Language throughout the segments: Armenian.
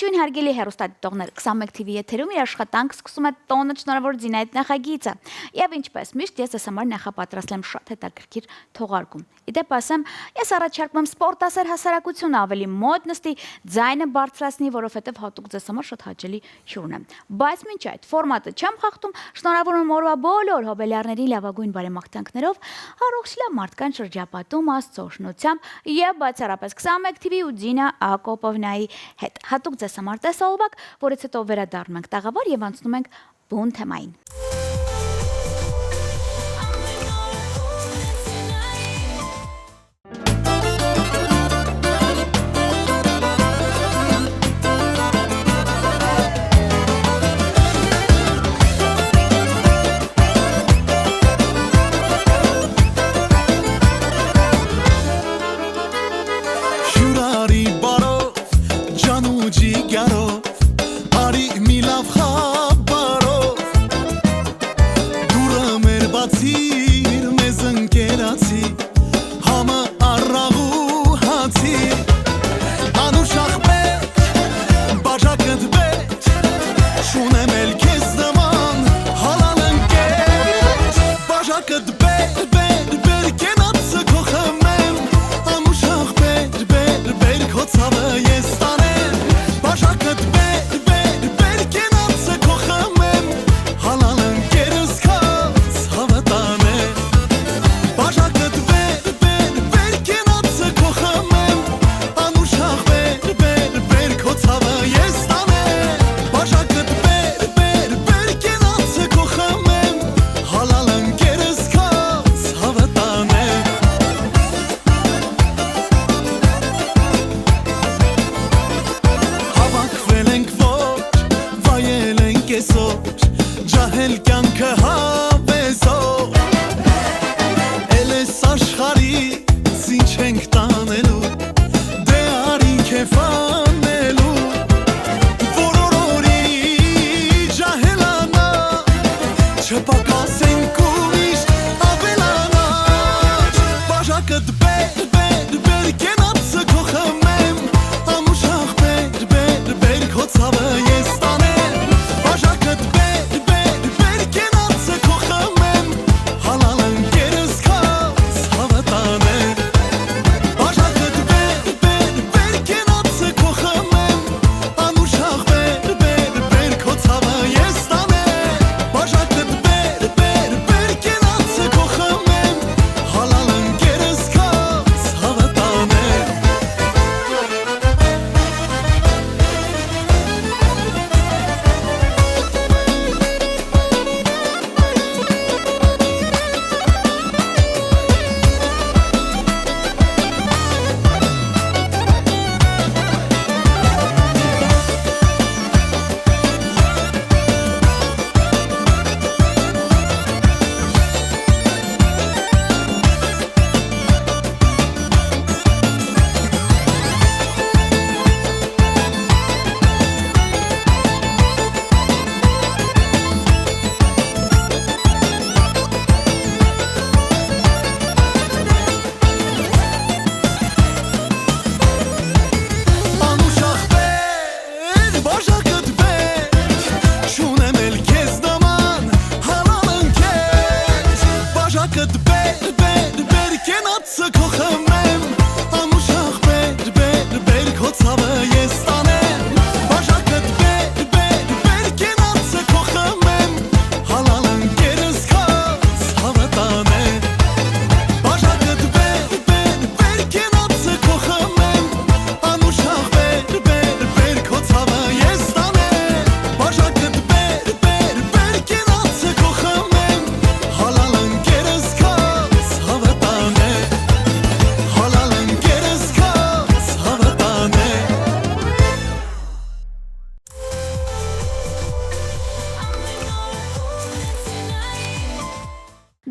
Ողջույն հարգելի հեռուստադիտողներ, 21 TV եթերում իր աշխատանք սկսում է տոնը շնորհավոր Զինայդ նախագիծը։ Եվ ինչպես միշտ ես համար նախապատրաստել եմ շատ հետաքրքիր թողարկում։ Իդեպ ասեմ, ես առաջարկում եմ սպորտասեր հասարակությունը ավելի մոտ նստի, ձայնը բարձրացնի, որովհետև հատուկ ձեզ համար շատ հաճելի հյուրն է։ Բայց մինչ այդ ֆորմատը չեմ խախտում, շնորհավորում եմ օրվա բոլոր հոբելյարների լավագույն բարեմաղթանքներով, առողջ լավ մարդկան շրջապատում Աստծո օգնությամբ եւ բացառապես 21 TV ու Դինա Ակոպովնայի հետ։ Հատուկ ձեզ համար տեսահոլովակ, որից հետո վերադառնում ենք տաղավար եւ անցնում ենք բուն թեմային։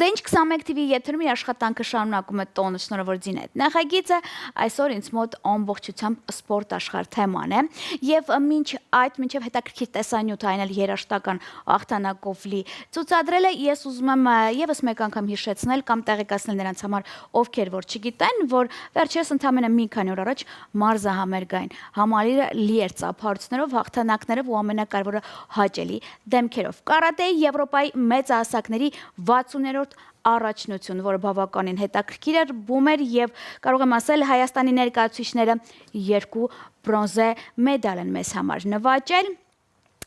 Դե ինչ 21 TV եթերում իր աշխատանքը շարունակում է տոնը շնորհավոր Զինետ նախագիծը, այսօր ինձ մոտ ամբողջությամբ սպորտ աշխարհ թեման է եւ մինչեւ հետաքրքիր տեսանյութ այն էլ երաժշտական աղթանակով լի ցուցադրել է, ես ուզում եմ եւս մեկ անգամ հիշեցնել կամ տեղեկացնել նրանց համար, ովքեր որ չգիտեն, որ վերջերս ընդամենը մի քանի օր առաջ մարզահամերգային համալիրը լի էր ծափարություններով, հաղթանակներով ու ամենակարևորը հաճելի դեմքերով։ Կարատեի Եվրոպայի մեծահասակների 60-րդ առաջնություն, որը բավականին հետաքրքիր էր, բում էր եւ կարող եմ ասել Հայաստանի ներկայացուցիչները 2 բրոնզե մեդալ են մեզ համար նվաճել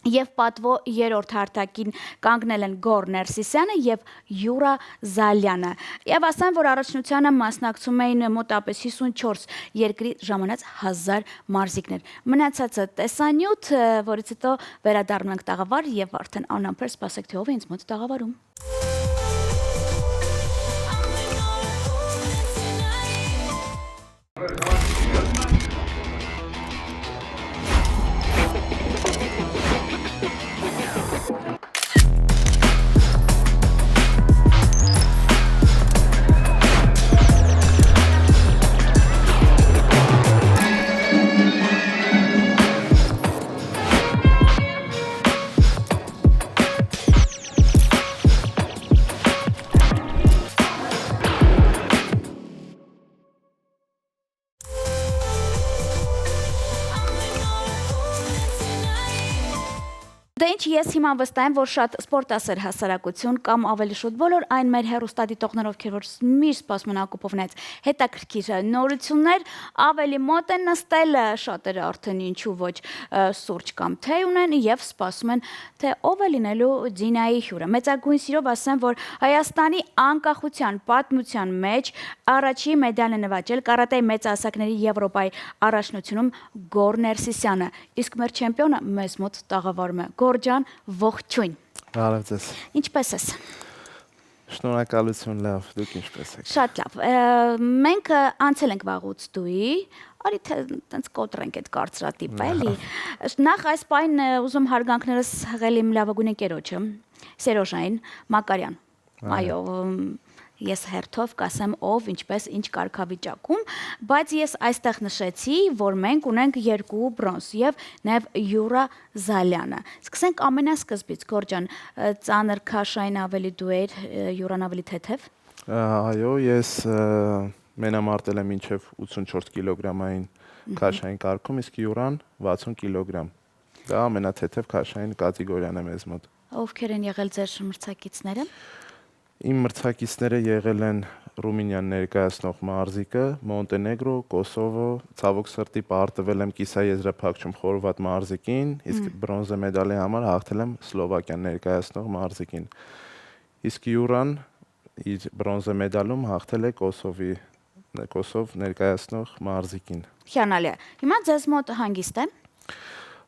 եւ պատվո երրորդ հարթակին կանգնել են Գոր Ներսիսյանը եւ Յուրա Զալյանը։ Եվ ասեմ, որ առաջնությանը մասնակցում էին մոտապես 54 երկրի ժամանած 1000 մարզիկներ։ Մնացածը տեսանյութ, որից հետո վերադառնում ենք տաղավար եւ արդեն անամբեր սպասեք թե ով է ինձ մոտ տաղավարում։ Դե ինչ ես հիմա վստահ եմ, որ շատ սպորտասեր հասարակություն կամ ավելի շուտ բոլոր այն մեր հեռուստադիտողներ, ովքեր որ միշտ սպասում են Ակոպովնից հետաքրքիր նորություններ, ավելի մոտ են նստել, շատերը արդեն ինչու ոչ սուրճ կամ թեյ ունեն եւ սպասում են, թե ով է լինելու Դինայի հյուրը։ Մեծագույն սիրով ասեմ, որ Հայաստանի անկախության պատմության մեջ առաջի մեդալը նվաճել կարատեի մեծահասակների Եվրոպայի առաջնությունում Գոր Ներսիսյանը, իսկ մեր չեմպիոնը մեզ մոտ տաղավարում է։ Գորջան, ողջույն։ Բարև ձեզ։ Ինչպե՞ս ես։ Շնորհակալություն, լավ, դուք ինչպե՞ս եք։ Շատ լավ։ Մենք անցել ենք վաղուց դուի, արի թե տենց կոտրենք այդ կարծրատիպը, էլի։ Նախ այս պայն ուզում հարգանքներս հղել իմ լավագույն ընկերոջը, Սերոժային Մակարյան։ Այո, ես հերթով կասեմ ով, ինչպես, ինչ կարգավիճակում, բայց ես այստեղ նշեցի, որ մենք ունենք 2 բրոնզ եւ նաեւ Յուրա Զալյանը։ Սկսենք ամենասկզբից, Գորջան, ծանր քաշային ավելի դու էր, Յուրան ավելի թեթև։ Այո, ես մենամարտել եմ մինչև 84 կիլոգրամային քաշային կարգում, իսկ Յուրան 60 կիլոգրամ։ Դա ամենաթեթև քաշային կատեգորիան է մեզ մոտ։ Ովքեր են եղել ձեր մրցակիցները։ Իմ մրցակիցները եղել են Ռումինիան ներկայացնող մարզիկը, Մոնտենեգրո, Կոսովո, ցավոք սրտի պարտվել եմ կիսաեզրափակչում խորվատ մարզիկին, իսկ բրոնզե մեդալի համար հաղթել եմ Սլովակիան ներկայացնող մարզիկին։ Իսկ Յուրան իր բրոնզե մեդալում հաղթել է Կոսով ներկայացնող մարզիկին։ Հիանալի է։ Հիմա ձեզ մոտ հանգիստ է։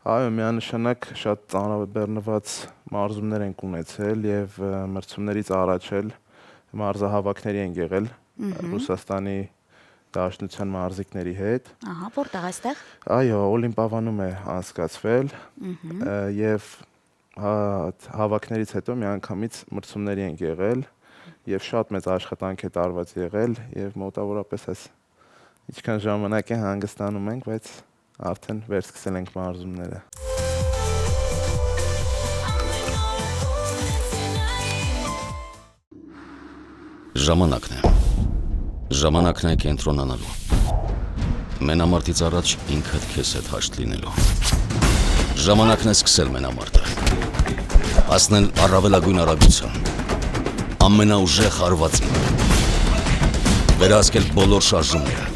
Այո, միանշանակ շատ ծանրաբեռնված մարզումներ ենք ունեցել եւ մրցումներից առաջ էլ մարզահավաքների են եղել Ռուսաստանի Դաշնության մարզիկների հետ։ Ահա, որտեղ այստեղ։ Այո, Օլիմպիավանում է անցկացվել եւ հավաքներից հետո միանգամից մրցումների են եղել եւ շատ մեծ աշխատանք է տարված եղել եւ մոտավորապես այս ինչքան ժամանակ է հանգստանում ենք, բայց արդեն վերսկսել ենք մարզումները։ Ժամանակն է։ Ժամանակն է կենտրոնանալու։ Մենամարտից առաջ ինքդ քեզ հետ հաշտ լինելու։ Ժամանակն է սկսել մենամարտը։ Հասնել առավելագույն արագության։ Ամենաուժեղ հարվածին։ Վերահսկել բոլոր շարժումները։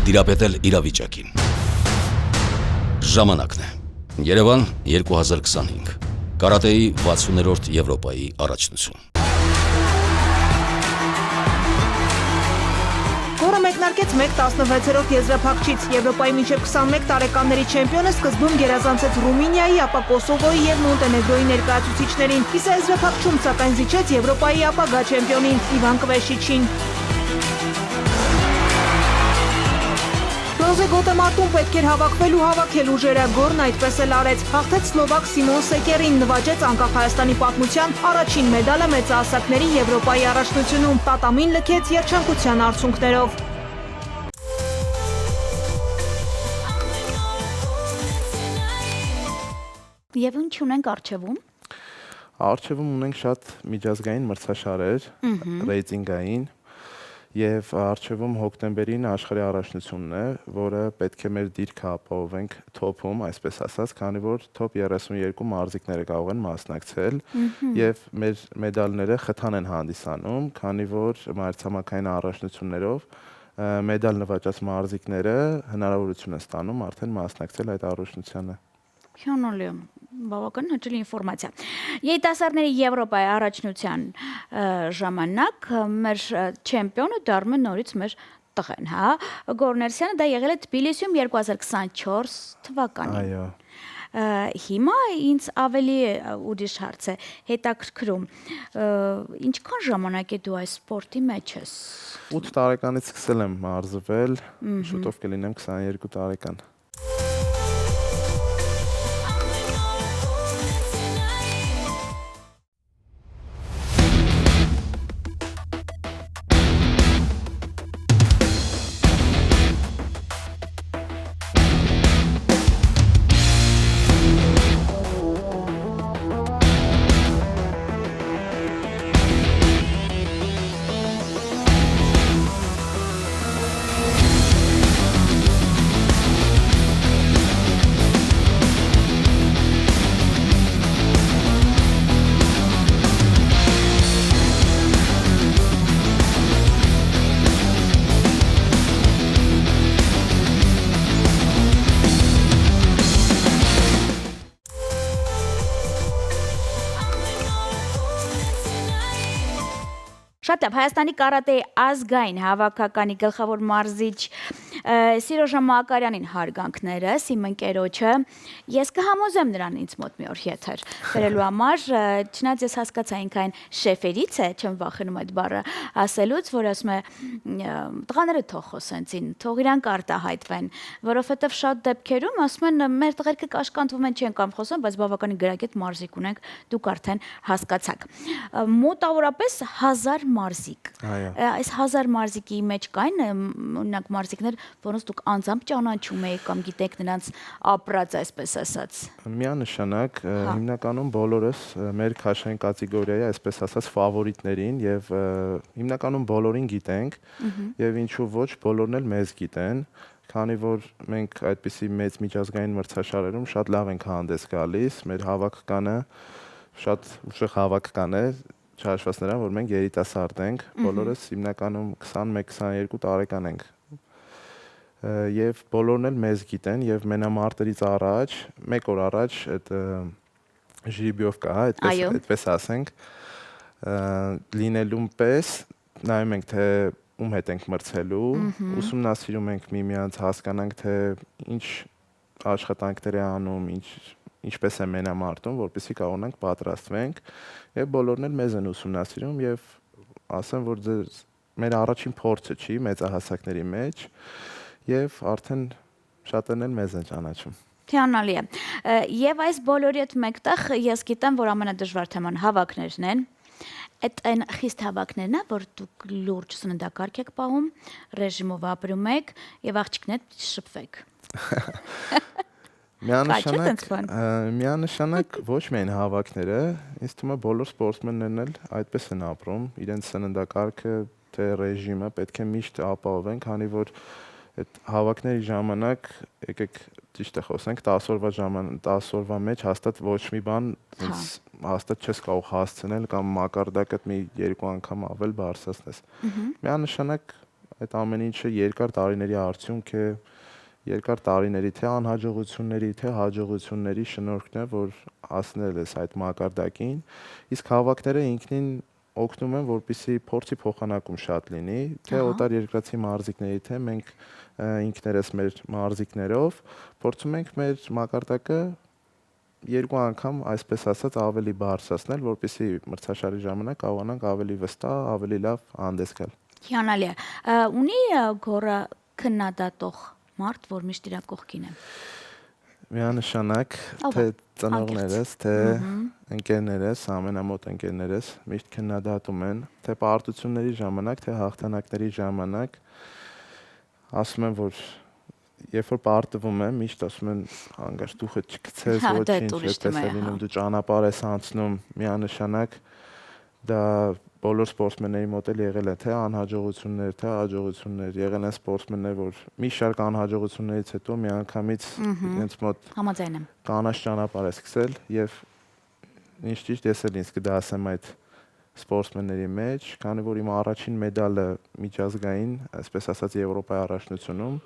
Տիրապետել իրավիճակին։ Ժամանակն է։ Երևան 2025։ Կարատեի 60-րդ Եվրոպայի առաջնություն։ Որը մեկնարկեց 1-16-րդ եզրափակչից Եվրոպայի մինչև 21 տարեկանների չեմպիոնը սկզբում գերազանցեց Ռումինիայի, ապա Կոսովոյի եւ Մոնտենեգրոյի ներկայացուցիչներին։ Կիսաեզրափակչում սակայն զիջեց Եվրոպայի ապագա չեմպիոնին Իվան Կվեշիչին։ Բրոնզե գոտեմարտում պետք էր հավաքվել ու հավաքել ուժերը, Գորն այդպես էլ արեց, հաղթեց սլովակ Սիմոն Սեկերին, նվաճեց անկախ Հայաստանի պատմության առաջին մեդալը մեծահասակների Եվրոպայի առաջնությունում, տատամին լքեց երջանկության արդյունքներով։ Եվ ինչ ունենք առջևում։ Առջևում ունենք շատ միջազգային մրցաշարեր, ռեյտինգային, եւ առջևում հոկտեմբերին աշխարհի առաջնությունն է, որը պետք է մեր դիրքը ապահովենք թոփում, այսպես ասած, քանի որ թոփ 32 մարզիկները կարող են մասնակցել եւ մեր մեդալները խթան են հանդիսանում, քանի որ մայրցամաքային առաջնություններով մեդալ նվաճած մարզիկները հնարավորություն են ստանում արդեն մասնակցել այդ առաջնությանը։ Հյոնոլի, բավական հաճելի ինֆորմացիա։ Երիտասարդների Եվրոպայի առաջնության ժամանակ մեր չեմպիոնը դառնում է նորից մեր տղեն, հա։ Գորներսյանը դա եղել է Թբիլիսիում 2024 թվականին։ Այո։ Հիմա ինձ ավելի ուրիշ հարց է հետաքրքրում։ Ինչքան ժամանակ է դու այս սպորտի մեջ ես։ 8 տարեկանից սկսել եմ մարզվել, շուտով կլինեմ 22 տարեկան։ Շատ լավ, Հայաստանի կարատեի ազգային հավաքականի գլխավոր մարզիչ Սիրոժա Մակարյանին հարգանքներս, իմ ընկերոջը, ես կհամոզեմ նրան ինձ մոտ մի օր եթեր բերելու համար, չնայած ես հասկացա ինքային շեֆերից է, չեմ վախենում այդ բառը ասելուց, որ ասում է տղաները թող խոսեն ցին, թող իրանք արտահայտվեն, որովհետև շատ դեպքերում ասում են մեր տղերքը կաշկանդվում են չեն կամ խոսում, բայց բավականին գրագետ մարզիկ ունենք, դուք արդեն հասկացաք։ Մոտավորապես 1000 մարզիկ։ Այս 1000 մարզիկի մեջ կային օրինակ մարզիկներ, որոնց դուք անձամբ ճանաչում եք կամ գիտեք նրանց ապրած, այսպես ասած։ Միանշանակ, հիմնականում բոլորս մեր քաշային կատեգորիայի, այսպես ասած, ֆավորիտներին եւ հիմնականում բոլորին գիտենք եւ ինչու ոչ բոլորն էլ մեզ գիտեն, քանի որ մենք այդպիսի մեծ միջազգային մրցաշարերում շատ լավ ենք հանդես գալիս, մեր հավաքականը շատ ուժեղ հավաքական է, չհաշված նրան, որ մենք երիտասարդ ենք, բոլորս հիմնականում 21-22 տարեկան ենք։ Եվ բոլորն էլ մեզ գիտեն եւ մենամարտերից առաջ, մեկ օր առաջ այդ ժիրիբիով կա, այդպես ասենք, լինելուն պես նայում ենք թե ում հետ ենք մրցելու, ուսումնասիրում ենք միմյանց, հասկանանք թե ինչ աշխատանքներ է անում, ինչպես է մենամարտում, որպեսզի կարողանանք պատրաստվենք եւ բոլորն էլ մեզ են ուսումնասիրում եւ ասեմ, որ մեր առաջին փորձը չի մեծահասակների մեջ եւ արդեն շատերն էլ մեզ են ճանաչում։ Հիանալի է։ Եվ այս բոլորի հետ մեկտեղ ես գիտեմ, որ ամենադժվար թեման հավաքներն են։ Այդ այն խիստ հավաքներն է, որ դուք լուրջ սննդակարգ եք պահում, ռեժիմով ապրում եք եւ աղջիկներդ շփվեք։ Միանշանակ ոչ միայն հավաքները, ինձ թվում է բոլոր սպորտսմեններն էլ այդպես են ապրում, իրենց սննդակարգը, թե ռեժիմը պետք է միշտ ապահովեն, քանի որ այդ հավաքների ժամանակ եկեք ճիշտ է խոսենք 10 օրվա մեջ հաստատ ոչ մի բան հաստատ չես կարող հասցնել կամ մակարդակը մի երկու անգամ ավել բարձրացնես։ Միանշանակ այդ ամեն ինչը երկար տարիների արդյունք է, երկար տարիների թե անհաջողությունների, թե հաջողությունների շնորհքն է, որ հասնել ես այդ մակարդակին, իսկ հավաքները ինքնին օգնում են, որպեսզի փորձի փոխանակում շատ լինի, թե օտար երկրացի մարզիկների, թե մենք ինքներս մեր մարզիկներով փորձում ենք մեր մակարդակը երկու անգամ, այսպես ասած, ավելի բարձրացնել, որպեսզի մրցաշարի ժամանակ կարողանանք ավելի վստահ, ավելի լավ հանդես գալ։ Հիանալի է։ Ունի գորը քննադատող մարդ, որ միշտ իր կողքին է։ Միանշանակ Ով թե է։ ծնողներս, թե ընկերներս, ամենամոտ ընկերներս միշտ քննադատում են, թե պարտությունների ժամանակ, թե հաղթանակների ժամանակ ասում են, որ երբ որ պարտվում եմ, միշտ ասում են հանգարց դուխը չգցես, Հա, դա ոչինչ, ուրիշ այդպես թեմա է, է լինում, հա։ դու ճանապարհ ես անցնում, միանշանակ դա բոլոր սպորտսմենների մոտ էլ եղել է թե անհաջողություններ, թե հաջողություններ, եղել են սպորտսմեններ, որ մի շարք անհաջողություններից հետո միանգամից իրենց մոտ Համաձայն եմ։ կանաչ ճանապարհ է սկսել եւ ինչ ճիշտ ես էլ ինձ կդասեմ այդ սպորտսմենների մեջ, քանի որ իմ առաջին մեդալը միջազգային, այսպես ասած Եվրոպայի առաջնությունում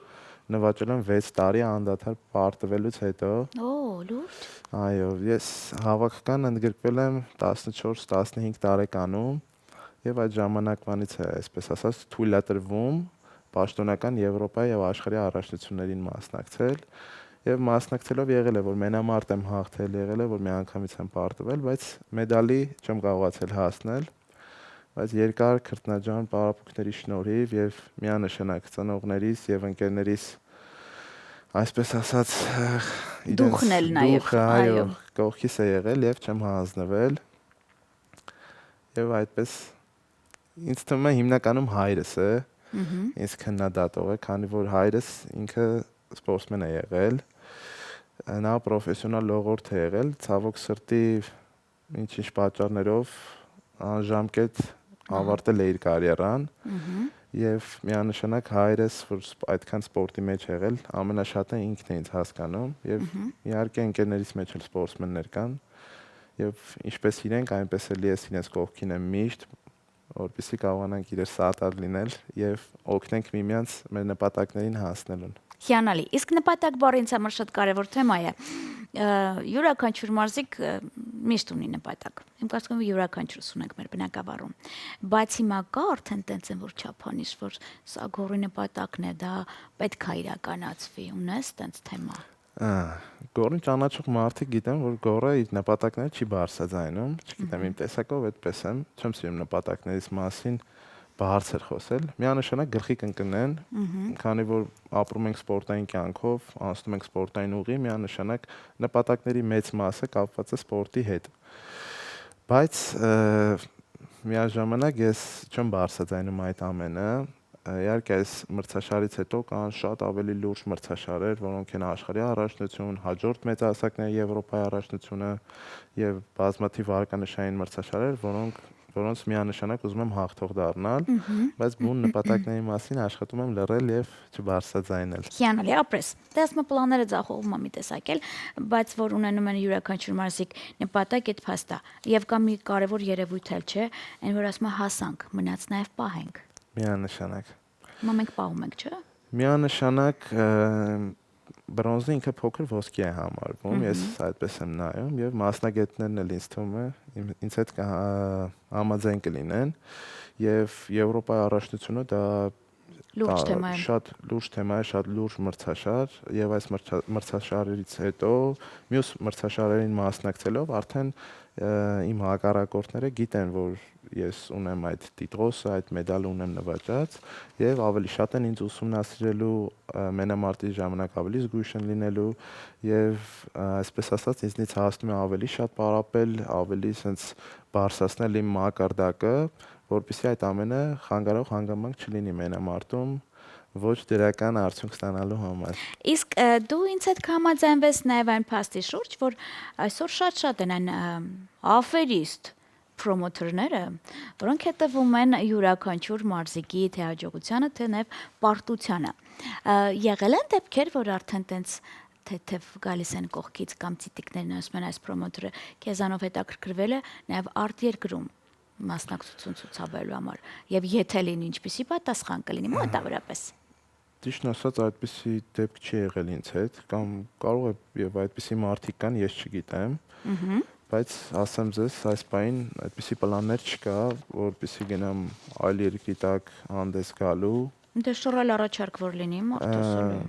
նվաճել եմ 6 տարի անդադար պարտվելուց հետո։ Օ, լուրջ։ Այո, ես հավաքական ընդգրկվել եմ 14-15 տարեկանում եւ այդ ժամանակվանից է, այսպես ասած, թույլատրվում պաշտոնական Եվրոպայի եւ աշխարհի առաջնություններին մասնակցել եւ մասնակցելով եղել է, որ մենամարտ եմ հաղթել, եղել է, որ միանգամից եմ պարտվել, բայց մեդալի չեմ կարողացել հասնել, բայց երկար քրտնաջան պարապմունքների շնորհիվ եւ միանշանակ ծնողներիս եւ ընկերներիս այսպես ասած Դուխն էլ նաև, դուխը, այո։ այո, կողքիս է եղել եւ չեմ հանձնվել եւ այդպես ինձ թվում է հիմնականում հայրս է ինձ քննադատողը, քանի որ հայրս ինքը սպորտսմեն է եղել, նա պրոֆեսիոնալ լողորդ է եղել, ցավոք սրտի ինչ-ինչ պատճառներով անժամկետ ավարտել է իր կարիերան եւ միանշանակ հայրս, որ այդքան սպորտի մեջ եղել, ամենաշատը ինքն է ինձ հասկանում եւ իհարկե ընկերներից մեջ էլ սպորտսմեններ կան եւ ինչպես իրենք, այնպես էլ ես իրենց կողքին եմ միշտ, որպեսզի կարողանանք իրար սատար լինել եւ օգնենք միմյանց մեր նպատակներին հասնելուն։ Հիանալի։ Իսկ նպատակ բառը ինձ համար շատ կարևոր թեմա է։ Յուրաքանչյուր մարզիկ միշտ ունի նպատակ։ Իմ կարծիքով յուրաքանչյուրս ունենք մեր բնակավարում։ Բայց հիմա կա արդեն տենց են որ չափանիշ, որ սա գորի նպատակն է, դա պետք է իրականացվի։ Ունես տենց թեմա։ Գորին ճանաչող մարդիկ գիտեն, որ գորը իր նպատակները չի բարձրաձայնում, չգիտեմ, իմ տեսակով այդպես եմ, չեմ սիրում նպատակներից մասին բարձր խոսել, միանշանակ գլխի կընկնեն, քանի որ ապրում ենք սպորտային կյանքով, անցնում ենք սպորտային ուղի, միանշանակ նպատակների մեծ մասը կապված է սպորտի հետ։ Բայց միաժամանակ ես չեմ բարձրաձայնում այդ ամենը, իհարկե այս մրցաշարից հետո կան շատ ավելի լուրջ մրցաշարեր, որոնք են աշխարհի առաջնություն, հաջորդ մեծահասակների Եվրոպայի առաջնությունը եւ բազմաթիվ արկանշային մրցաշարեր, որոնց միանշանակ ուզում եմ հաղթող դառնալ, բայց բուն նպատակների մասին աշխատում եմ լռել եւ չբարձրաձայնել։ Հիանալի, ապրես։ Դե ասում պլանները ձախողում եմ մի տեսակել, բայց որ ունենում են յուրաքանչյուր մարզիկ նպատակ այդ փաստա։ Եվ կա մի կարևոր երևույթ էլ, չէ, այն որ ասում է հասանք, մնաց նաեւ պահենք։ Միանշանակ։ Հիմա մենք պահում ենք, չէ՞։ Միանշանակ բրոնզը ինքը փոքր ոսկի է համարվում, ես այդպես եմ նայում եւ մասնագետներն էլ ինձ թվում է ինձ հետ համաձայն կլինեն եւ Եվրոպայի առաջնությունը դա Լուրջ թեմա է։ Շատ լուրջ թեմա է, շատ լուրջ մրցաշար եւ այս մրցաշարից հետո մյուս մրցաշարերին մասնակցելով արդեն իմ հակառակորդները գիտեն, որ ես ունեմ այդ տիտղոսը, այդ մեդալը ունեմ նվաճած եւ ավելի շատ են ինձ ուսումնասիրելու, մենամարտի ժամանակ ավելի զգույշ են լինելու եւ այսպես ասած ինձնից հասնում է ավելի շատ պարապել, ավելի sense բարձրացնել իմ մակարդակը, որպեսզի այդ ամենը խանգարող հանգամանք չլինի մենամարտում ոչ դրական արդյունք ստանալու համար։ Իսկ դու ինձ հետ կհամաձայնվես նաև այն փաստի շուրջ, որ այսօր շատ են այն աֆերիստ պրոմոթերները, որոնք հետևում են յուրաքանչյուր մարզիկի թե հաջողությանը, թե նաև պարտությանը։ Եղել են դեպքեր, որ արդեն տենց թեթև գալիս են կողքից կամ ցիտիկներն ասում են այս պրոմոթերը քեզանով հետաքրքրվել է նաև արտերկրում մասնակցություն ցուցաբերելու համար եւ եթե լինի ինչպիսի պատասխան կլինի մոտավորապես։ Ճիշտ ասած այդպիսի դեպք չի եղել ինձ հետ, կամ կարող է եւ այդպիսի մարդիկ կան, ես չգիտեմ։ Բայց ասեմ ձեզ, այս պահին այդպիսի պլաններ չկա, որպեսզի գնամ այլ երկրի տակ հանդես գալու։ Դե շռել առաջարկ որ լինի մարտոսելու։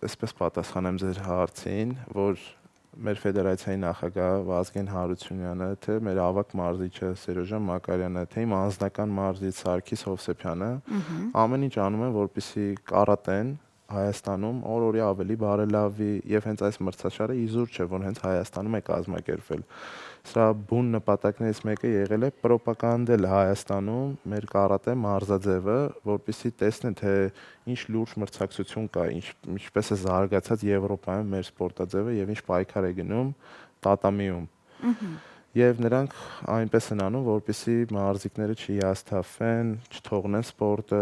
Այսպես պատասխանեմ ձեր հարցին, որ մեր ֆեդերացիայի նախագահ Վազգեն Հարությունյանը, թե մեր ավագ մարզիչը Սերոժան Մակարյանը, թե իմ անձնական մարզիչ Սարգիս Հովսեփյանը ամեն ինչ անում են, որպեսզի կարատեն Հայաստանում օր-օրի ավելի բարելավի եւ հենց այս մրցաշարը իզուր չէ, որ հենց Հայաստանում է կազմակերպվել։ Սա բուն նպատակներից մեկը եղել է պրոպագանդել Հայաստանում մեր կարատե մարզաձևը, որպեսզի տեսնեն, թե ինչ լուրջ մրցակցություն կա, ինչպես է զարգացած Եվրոպայում մեր սպորտաձևը եւ ինչ պայքար է գնում տատամիում։ Եվ նրանք այնպես են անում, որպեսզի մարզիկները չհիասթափվեն, չթողնեն սպորտը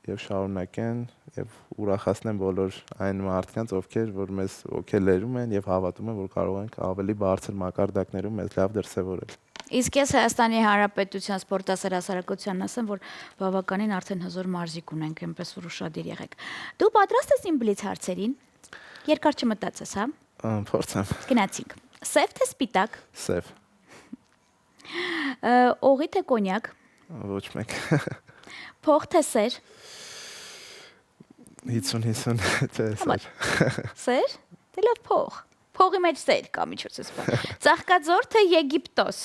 եւ շարունակեն եւ ուրախացնեն բոլոր այն մարդկանց, ովքեր որ մեզ ոգելերում են եւ հավատում են, որ կարող ենք ավելի բարձր մակարդակներում մեզ լավ դրսեւորել։ Իսկ ես Հայաստանի Հանրապետության սպորտասեր հասարակությանն ասեմ, որ բավականին արդեն հզոր մարզիկ ունենք, այնպես որ ուշադիր եղեք։ Դու պատրաստ ես իմ բլից հարցերին։ Երկար չմտածես, հա։ Փորձեմ։ Գնացինք։ Սև թե սպիտակ։ Սև։ Օղի թե կոնյակ։ Ոչ մեկ։ Փող թե սեր։ 50-50 թե սեր։ Սեր։ Դե լավ փող։ Փողի մեջ սեր կա միջոցից։ Ծաղկաձոր թե Եգիպտոս։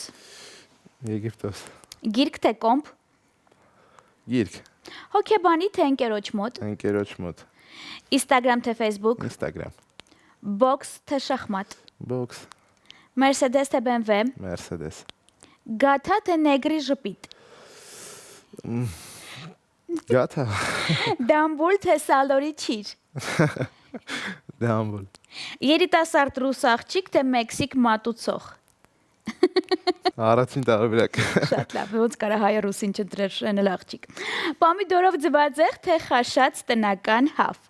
Եգիպտոս։ Գիրք թե կոմպ։ Գիրք։ Հոկեբանի թե ընկերոջ մոտ։ Ընկերոջ մոտ։ Instagram թե Facebook։ Instagram։ Բոքս թե շախմատ։ Box։ Mercedes թե BMW։ Mercedes։ Գաթա թե նեգրի ժպիտ։ Գաթա։ Դամբուլ թե սալորի չիր։ Դամբուլ։ Երիտասարդ ռուս աղջիկ թե մեքսիկ մատուցող։ Առաջին տարբերակ։ Շատ լավ, ոնց կարա հայը ռուսին չընտրեր, այն էլ աղջիկ։ Պամիդորով ձվածեղ թե խաշած տնական հավ։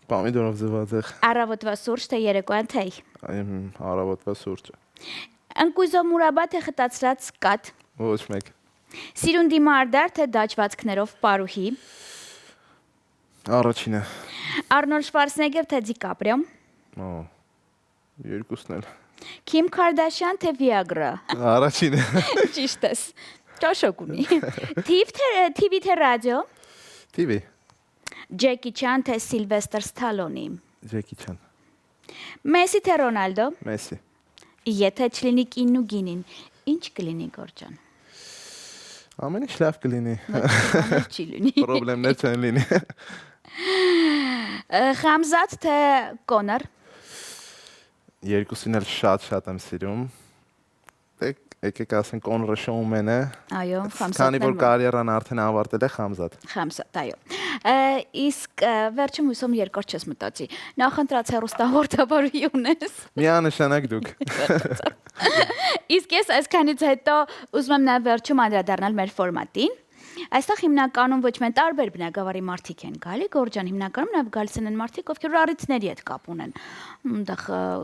Պամիդորով ձվածեղ։ Առավոտվա սուրճ թե երեկոյան թեյ։ Այն առավոտվա սուրճը։ Ընկույզո մուրաբա թե խտացրած կատ։ Ոչ մեկ։ Սիրունդի մարդար թե դաջվածքներով պարուհի։ Առաջինը։ Արնոլդ Շվարցնեգեր թե Դիկապրիո։ Օ։ Երկուսն էլ։ Քիմ Քարդաշյան թե Վիագրա։ Առաջինը։ Ճիշտ ես։ Ճաշոկ ունի։ TV թե ռադիո։ TV։ Ջեկի Չան թե Սիլվեստր Սթալոնի։ Ջեկի Չան։ Մեսի թե Ռոնալդո։ Մեսի։ Եթե չլինի կինն ու գինին, ինչ կլինի Գորջան։ Ամեն ինչ լավ կլինի։ Չի լինի։ Պրոբլեմներ չեն լինի։ Խամզատ թե Կոնոր։ Երկուսին էլ շատ եմ սիրում։ Դե եկեք ասենք Կոնորը շոումեն է։ Այո, Խամզատն։ Քանի որ կարիերան արդեն ավարտել է Խամզատ։ Խամզատ, այո։ Իսկ վերջում հույսում երկար չես մտածի։ Նախընտրած հեռուստահաղորդավարի ունես։ Միանշանակ դուք։ Իսկ ես այսքանից հետո ուզում եմ նաև վերջում անդրադառնալ մեր ֆորմատին։ Այստեղ հիմնականում ոչ միայն տարբեր բնակավարի մարդիկ են գալի, Գորջան, հիմնականում նաև գալիս են մարդիկ, ովքեր առիթների հետ կապ ունեն։ Այնտեղ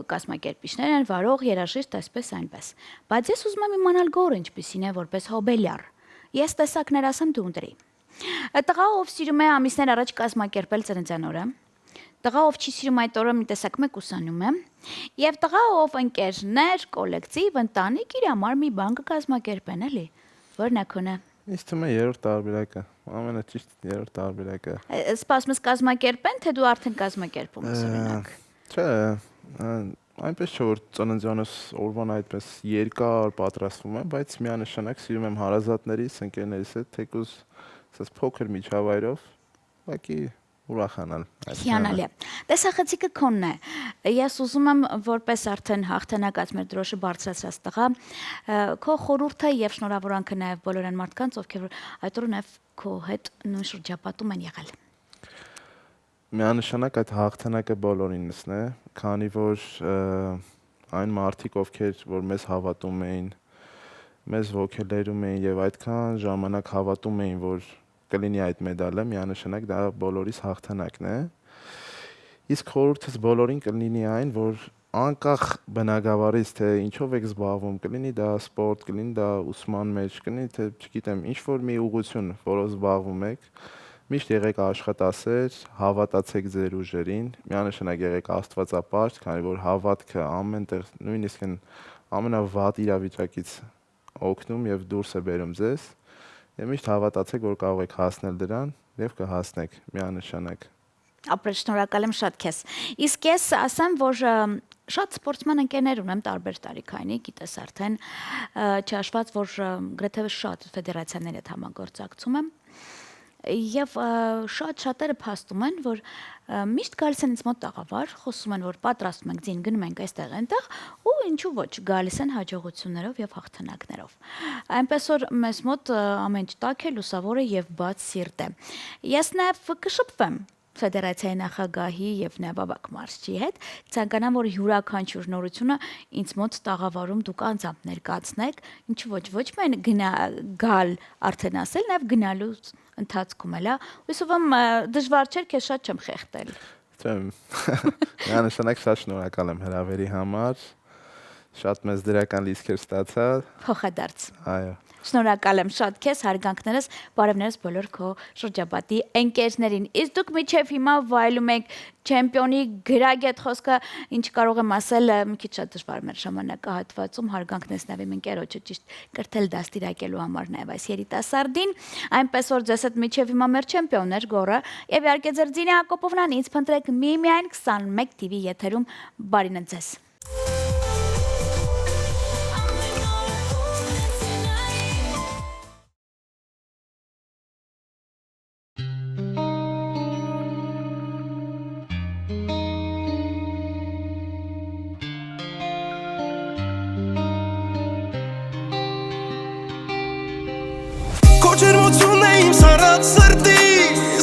կազմակերպիչներ են, վարող, երաժիշտ, այսպես այնպես։ Բայց ես ուզում եմ իմանալ Գոռը ինչպիսին է որպես հոբելյար։ Ես տեսակներ ասեմ դու ընտրի։ Տղա, ով սիրում է ամիսներ առաջ կազմակերպել ծննդյան օրը, տղա, ով չի սիրում այդ օրը մի տեսակ մեկ ուսանում է, եւ տղա, ով ընկերներ, կոլեկտիվ, ընտանիք իր համար մի բան կկազմակերպեն, էլի։ Որն է քոնը։ Ինձ թվում է երրորդ տարբերակը, ամենաճիշտ երրորդ տարբերակը։ Սպասում ես կազմակերպեն, թե դու արդեն կազմակերպում ես օրինակ։ Չէ, այնպես չէ որ ծննդյանս օրվան այդպես երկար պատրաստվում եմ, բայց միանշանակ սիրում եմ հարազատներիս, ընկերներիս հետ թեկուզ ասես փոքր միջավայրով, ուղղակի ուրախանալ։ Հիանալի է։ Տեսախցիկը քոնն է։ Ես ուզում եմ որպես արդեն հաղթանակած մեր դրոշը բարձրացրած տղա, քո խորհուրդը եւ շնորհավորանքը նաեւ բոլոր այն մարդկանց, ովքեր այդ օրը նաեւ քո հետ նույն շրջապատում են եղել։ Միանշանակ այդ հաղթանակը բոլորինս է, քանի որ այն մարդիկ, ովքեր որ մեզ հավատում էին, մեզ ոգելերում էին եւ այդքան ժամանակ հավատում էին, որ կլինի այդ մեդալը, միանշանակ դա բոլորիս հաղթանակն է։ Իսկ խորհուրդս բոլորին կլինի այն, որ անկախ բնակավարից թե ինչով եք զբաղվում, կլինի դա սպորտ, կլինի դա ուսման մեջ, կլինի թե չգիտեմ, ինչ որ մի ուղղություն, որով զբաղվում եք, միշտ եղեք աշխատասեր, հավատացեք ձեր ուժերին, միանշանակ եղեք աստվածապաշտ, քանի որ հավատքը ամենտեղ նույնիսկ ամենավատ իրավիճակից օգնում եւ դուրս է բերում ձեզ։ Եվ միշտ հավատացեք, որ կարող եք հասնել դրան եւ կհասնեք միանշանակ։ Ապրել շնորհակալ եմ շատ քեզ։ Իսկ ես ասեմ, որ շատ սպորտսման ընկերներ ունեմ տարբեր տարիքայինի, գիտես արդեն, չհաշված, որ գրեթե շատ ֆեդերացիաների հետ համագործակցում եմ։ Եվ շատերը փաստում են, որ միշտ գալիս են ինձ մոտ տաղավար, խոսում են, որ պատրաստում ենք ձին, գնում ենք այստեղ այնտեղ, ու ինչու ոչ, գալիս են հաջողություններով եւ հաղթանակներով։ Այնպես որ մեզ մոտ ամեն ինչ տաք է, լուսավոր է եւ բաց սիրտ է։ Ես նաեւ կշփվեմ Ֆեդերացիայի նախագահի եւ Նեբաբակ մարզչի հետ, ցանկանամ, որ յուրաքանչյուր նորությունը ինձ մոտ տաղավարում դուք անձամբ ներկայացնեք, ինչու ոչ միայն գալ արդեն ասել, նաեւ գնալու ընթացքում էլա, հույսով եմ դժվար չէր, քեզ շատ չեմ խեղդել։ Միանշանակ շատ շնորհակալ եմ հրավերի համար, շատ մեծ դրական լիցքեր ստացա։ Փոխադարձ։ Այո։ Շնորհակալ եմ շատ քեզ, հարգանքներս, բարևներս բոլոր քո շրջապատի ընկերներին։ Իսկ դուք միջև հիմա վայելում եք չեմպիոնի գրագետ խոսքը, ինչ կարող եմ ասել, մի քիչ շատ դժվար մեր ժամանակահատվածում, հարգանքներս նաև իմ ընկերոջը ճիշտ կրթել դաստիարակելու համար նաև այս երիտասարդին, այնպես որ ձեզ հետ միջև հիմա մեր չեմպիոններ գորը, եւ իհարկե ձեր Ձինա Հակոբովնան, ինձ փնտրեք միմիայն 21 TV եթերում, բարին ձեզ։ Ջերմությունն է իմ սառած սրտի,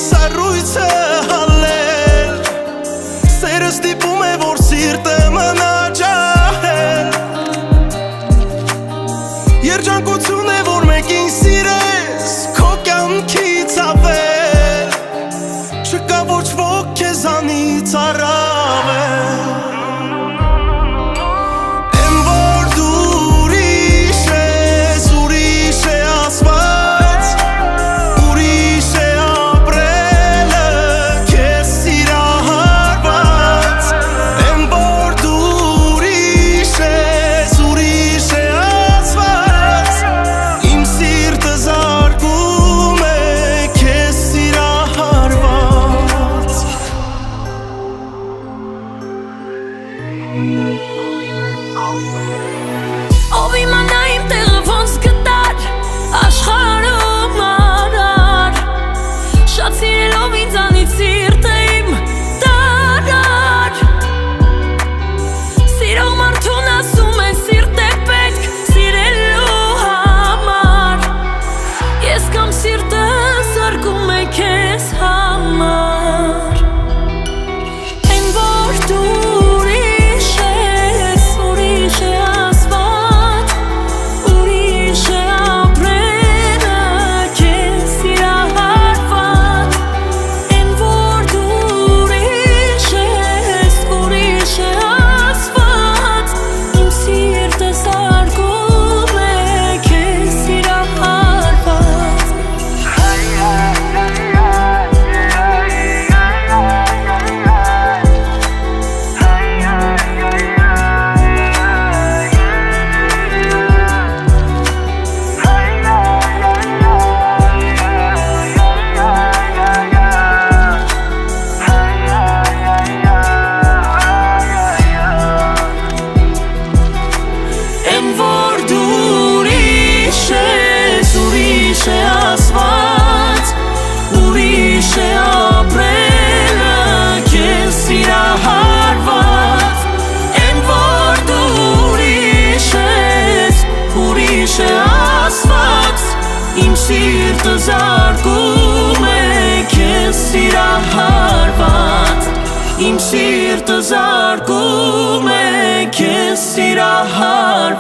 սառույցը հալել, սերը ստիպում է, որ սիրտը մնա ջահել, երջանկություն է, որ մեկին սիրես, քո կյանքից ավել, չկա ոչ ոք քեզանից առավել, եմ որ դու ուրիշ ես, ուրիշ է ասված, Ով իմանա իմ տեղը ոնց գտար, աշխարհում արար, շատ սիրելով ինձանից սիրտը իմ տարար, սիրող մարդուն ասում են սիրտ է պետք սիրելու համար, ես կամ սիրտը զարկում է քեզ համար, են որ դու Սիրտը զարկում է քեզ սիրահարված, իմ սիրտը զարկում է քեզ սիրահարված